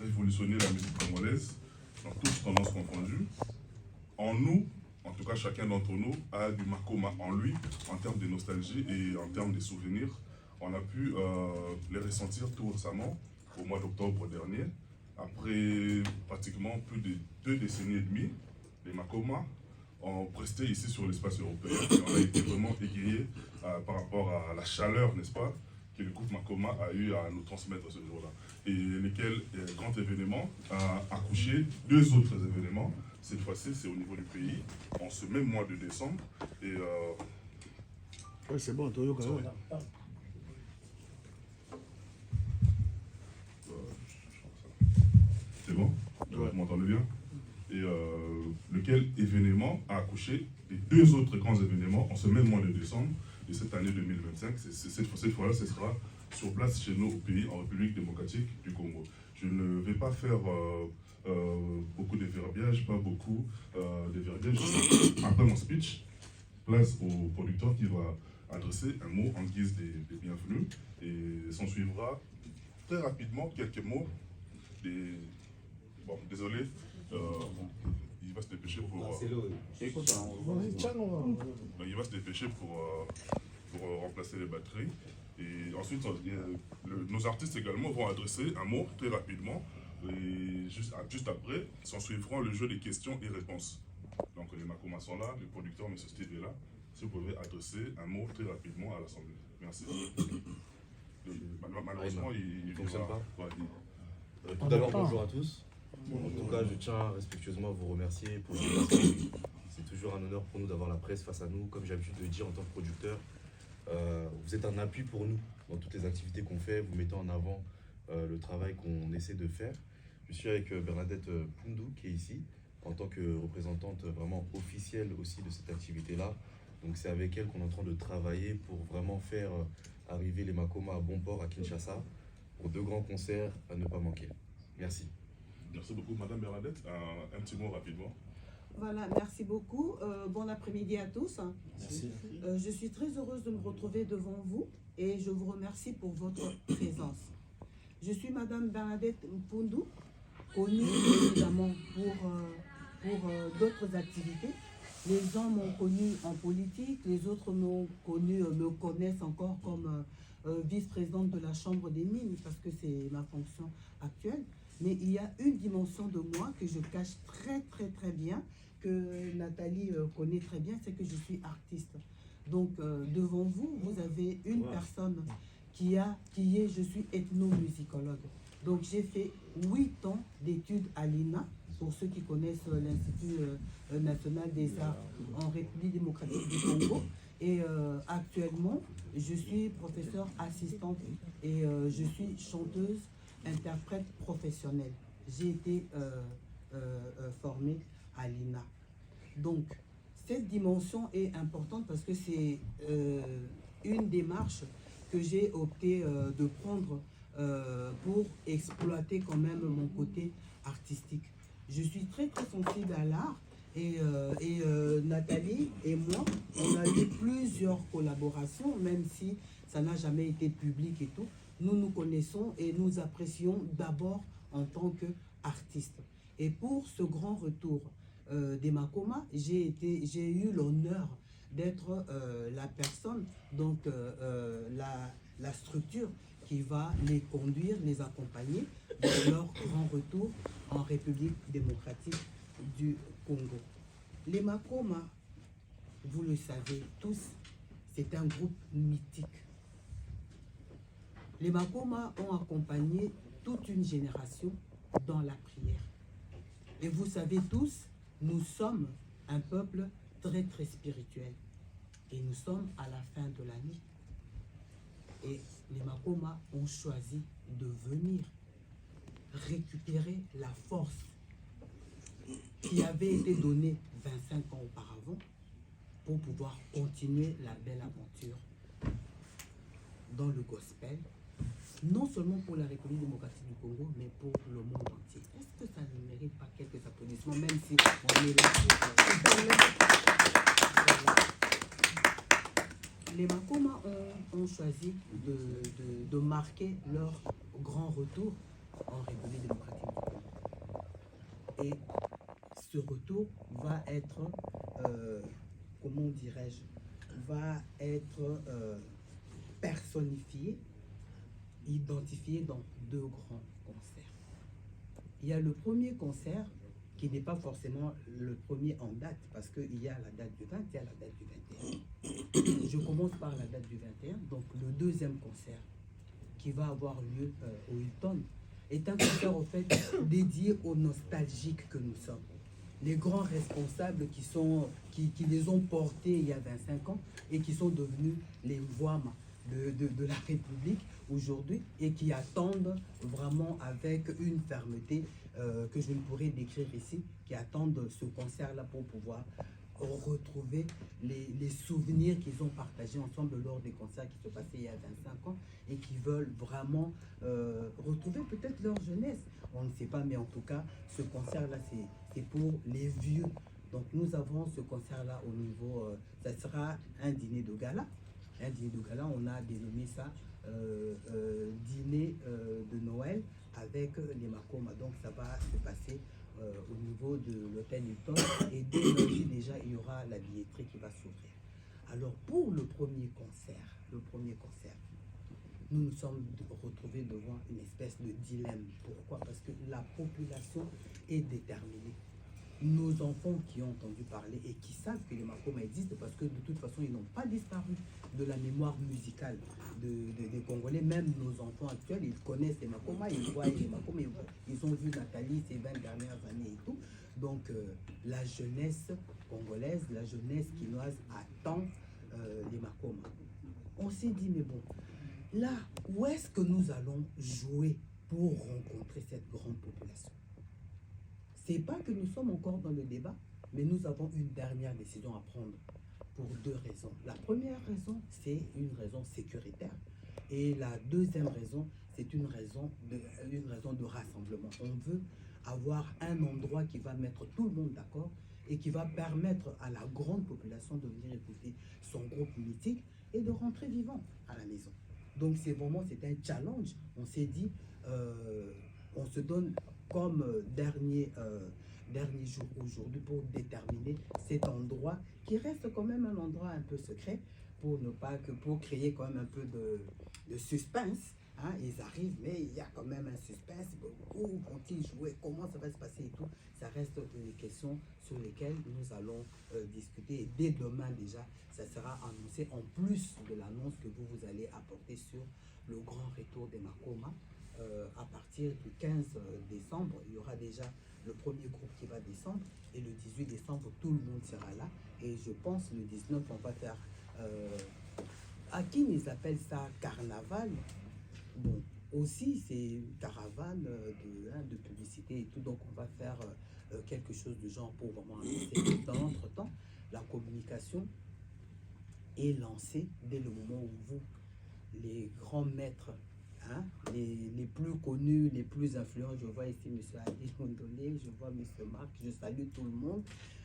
révolutionner la musique congolaise, dans toutes tendances confondues. En nous, en tout cas chacun d'entre nous, a du Makoma en lui, en termes de nostalgie et en termes de souvenirs. On a pu les ressentir tout récemment, au mois d'octobre dernier, après pratiquement plus de 2 décennies et demie. Les Makoma ont resté ici sur l'espace européen et on a été vraiment égayés par rapport à la chaleur, n'est-ce pas, que le groupe Makoma a eu à nous transmettre ce jour-là. Et lesquels, grand événement, a accouché 2 autres événements. Cette fois-ci, c'est au niveau du pays, en ce même mois de décembre. Et ouais, c'est bon, Toyo quand même. C'est bon? Ouais. Vous m'entendez bien? Et lequel événement a accouché des 2 autres grands événements en ce même mois de décembre de cette année 2025. Cette fois-là, ce sera sur place chez nous au pays, en République démocratique du Congo. Je ne vais pas faire beaucoup de verbiage, pas beaucoup de verbiage. Après mon speech, place au producteur qui va adresser un mot en guise des bienvenus et s'en suivra très rapidement quelques mots des... Bon, désolé, il va se dépêcher pour... il va se dépêcher pour remplacer les batteries. Et ensuite, nos artistes également vont adresser un mot très rapidement. Et juste après, s'en suivront le jeu des questions et réponses. Donc les Makoma sont là, le producteur M. Steve est là. Si vous pouvez adresser un mot très rapidement à l'Assemblée. Merci. Malheureusement, il ne fonctionne pas. Tout d'abord, bonjour à tous. En tout cas, je tiens respectueusement à vous remercier pour l'invitation. C'est toujours un honneur pour nous d'avoir la presse face à nous. Comme j'ai l'habitude de le dire en tant que producteur, vous êtes un appui pour nous dans toutes les activités qu'on fait. Vous mettez en avant le travail qu'on essaie de faire. Je suis avec Bernadette Poundou qui est ici en tant que représentante vraiment officielle aussi de cette activité-là. Donc c'est avec elle qu'on est en train de travailler pour vraiment faire arriver les Makoma à bon port à Kinshasa pour 2 grands concerts à ne pas manquer. Merci. Merci beaucoup, Madame Bernadette. Un petit mot rapidement. Voilà, merci beaucoup. Bon après-midi à tous. Merci. Je suis très heureuse de me retrouver devant vous et je vous remercie pour votre présence. Je suis Madame Bernadette Poundou, connue évidemment pour d'autres activités. Les gens m'ont connue en politique, les autres me connaissent encore comme vice-présidente de la Chambre des mines parce que c'est ma fonction actuelle. Mais il y a une dimension de moi que je cache très bien, que Nathalie connaît très bien, c'est que je suis artiste. Donc devant vous, vous avez une personne qui est, je suis ethnomusicologue. Donc j'ai fait 8 ans d'études à l'INA, pour ceux qui connaissent l'Institut national des arts en République démocratique du Congo. Et actuellement, je suis professeure assistante et je suis chanteuse, interprète professionnelle. J'ai été formée à l'INA. Donc, cette dimension est importante parce que c'est une démarche que j'ai opté de prendre pour exploiter quand même mon côté artistique. Je suis très sensible à l'art et Nathalie et moi, on a eu plusieurs collaborations, même si ça n'a jamais été public et tout. Nous nous connaissons et nous apprécions d'abord en tant qu'artistes. Et pour ce grand retour des Makoma, j'ai eu l'honneur d'être la personne, donc la structure qui va les conduire, les accompagner dans leur grand retour en République démocratique du Congo. Les Makoma, vous le savez tous, c'est un groupe mythique. Les Makoma ont accompagné toute une génération dans la prière. Et vous savez tous, nous sommes un peuple très spirituel. Et nous sommes à la fin de l'année. Et les Makoma ont choisi de venir récupérer la force qui avait été donnée 25 ans auparavant pour pouvoir continuer la belle aventure dans le gospel, non seulement pour la République démocratique du Congo, mais pour le monde entier. Est-ce que ça ne mérite pas quelques applaudissements, même si on est là? Les Makoma ont choisi de marquer leur grand retour en République démocratique du Congo. ce retour va être, comment dirais-je, va être personnifié, identifié dans 2 grands concerts. Il y a le premier concert qui n'est pas forcément le premier en date, parce qu'il y a la date du 20 et la date du 21. Je commence par la date du 21, donc le deuxième concert qui va avoir lieu au Hilton est un concert en fait dédié aux nostalgiques que nous sommes. Les grands responsables qui les ont portés il y a 25 ans et qui sont devenus les voix de la République aujourd'hui et qui attendent vraiment avec une fermeté que je ne pourrais décrire ici, qui attendent ce concert-là pour pouvoir retrouver les souvenirs qu'ils ont partagés ensemble lors des concerts qui se passaient il y a 25 ans et qui veulent vraiment retrouver peut-être leur jeunesse. On ne sait pas, mais en tout cas, ce concert-là, c'est pour les vieux. Donc nous avons ce concert-là au niveau, ça sera un dîner de gala. Un dîner de gala, on a dénommé ça dîner de Noël avec les Makoma. Donc ça va se passer au niveau de l'hôtel Hilton et dès lundi déjà il y aura la billetterie qui va s'ouvrir. Alors pour le premier concert, nous nous sommes retrouvés devant une espèce de dilemme. Pourquoi? Parce que la population est déterminée. Nos enfants qui ont entendu parler et qui savent que les Makoma existent, parce que de toute façon ils n'ont pas disparu de la mémoire musicale des Congolais. Même nos enfants actuels, ils connaissent les Makoma, ils voient les Makoma, ils ont vu Nathalie ces 20 dernières années et tout. Donc la jeunesse congolaise, la jeunesse quinoise attend les Makoma. On s'est dit, mais bon, là, où est-ce que nous allons jouer pour rencontrer cette grande population? C'est pas que nous sommes encore dans le débat, mais nous avons une dernière décision à prendre pour 2 raisons. La première raison, c'est une raison sécuritaire. Et la deuxième raison, c'est une raison de rassemblement. On veut avoir un endroit qui va mettre tout le monde d'accord et qui va permettre à la grande population de venir écouter son groupe mythique et de rentrer vivant à la maison. Donc c'est un challenge. On s'est dit, on se donne comme dernier jour aujourd'hui pour déterminer cet endroit qui reste quand même un endroit un peu secret pour créer quand même un peu de suspense. Hein, ils arrivent, mais il y a quand même un suspense. Où vont-ils jouer? Comment ça va se passer et tout? Ça reste des questions sur lesquelles nous allons discuter. Et dès demain déjà, ça sera annoncé en plus de l'annonce que vous allez apporter sur le grand retour des Makoma. À partir du 15 décembre, il y aura déjà le premier groupe qui va descendre. Et le 18 décembre, tout le monde sera là. Et je pense le 19, on va faire... à qui ils appellent ça carnaval? Bon, aussi c'est une caravane de publicité et tout, donc on va faire quelque chose de genre pour vraiment annoncer. Dans l'entretemps, la communication est lancée dès le moment où vous, les grands maîtres, hein, les plus connus, les plus influents, je vois ici M. Adi Mondolé, je vois M. Marc, je salue tout le monde,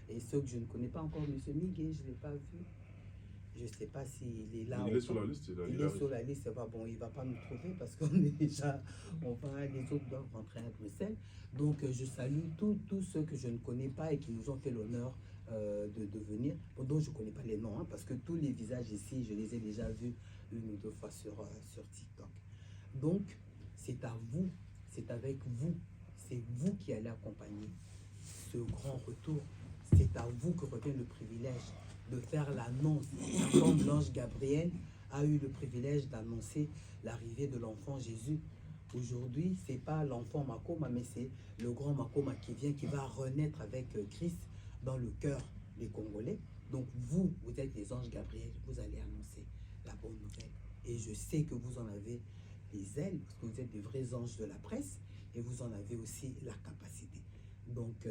et ceux que je ne connais pas encore, M. Miguel, je ne l'ai pas vu. Je ne sais pas s'il est là. Il est sur la liste. Il est sur la liste, c'est pas bon, il ne va pas nous trouver parce qu'on est déjà, les autres doivent rentrer à Bruxelles. Donc je salue tous ceux que je ne connais pas et qui nous ont fait l'honneur de venir, dont je ne connais pas les noms, hein, parce que tous les visages ici, je les ai déjà vus 1 ou 2 fois sur TikTok. Donc c'est à vous, c'est avec vous, c'est vous qui allez accompagner ce grand retour. C'est à vous que revient le privilège de faire l'annonce, comme l'ange Gabriel a eu le privilège d'annoncer l'arrivée de l'enfant Jésus. Aujourd'hui, c'est pas l'enfant Makoma, mais c'est le grand Makoma qui vient, qui va renaître avec Christ dans le cœur des Congolais. Donc vous êtes les anges Gabriel, vous allez annoncer la bonne nouvelle. Et je sais que vous en avez les ailes, parce que vous êtes des vrais anges de la presse, et vous en avez aussi la capacité. Donc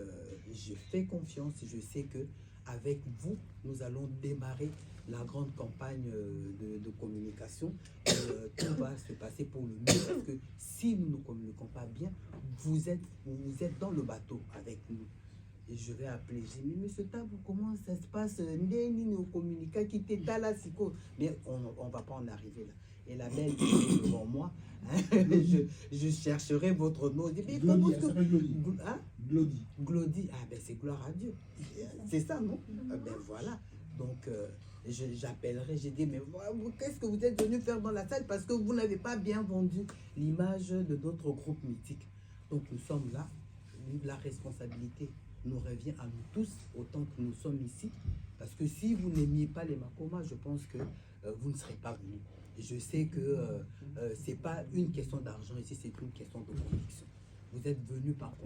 je fais confiance, je sais que avec vous, nous allons démarrer la grande campagne de communication. Tout va se passer pour le mieux, parce que si nous ne communiquons pas bien, vous êtes dans le bateau avec nous. Et je vais appeler, j'ai dit, mais monsieur Tabou, comment ça se passe? Mais on ne va pas en arriver là. et la belle qui est devant moi, hein, je chercherai votre nom. Je dis, mais Glody, comment elle est-ce que... s'appelle Glody. Hein? Glody. Glody, ah ben c'est gloire à Dieu. C'est ça, non? Ah ben voilà. Donc, j'appellerai, j'ai dit, mais qu'est-ce que vous êtes venu faire dans la salle? Parce que vous n'avez pas bien vendu l'image de notre groupe mythique. Donc, nous sommes là. La responsabilité nous revient à nous tous, autant que nous sommes ici. Parce que si vous n'aimiez pas les Makoma, je pense que vous ne serez pas venus. Je sais que ce n'est pas une question d'argent ici, c'est une question de conviction. Vous êtes venus par conviction.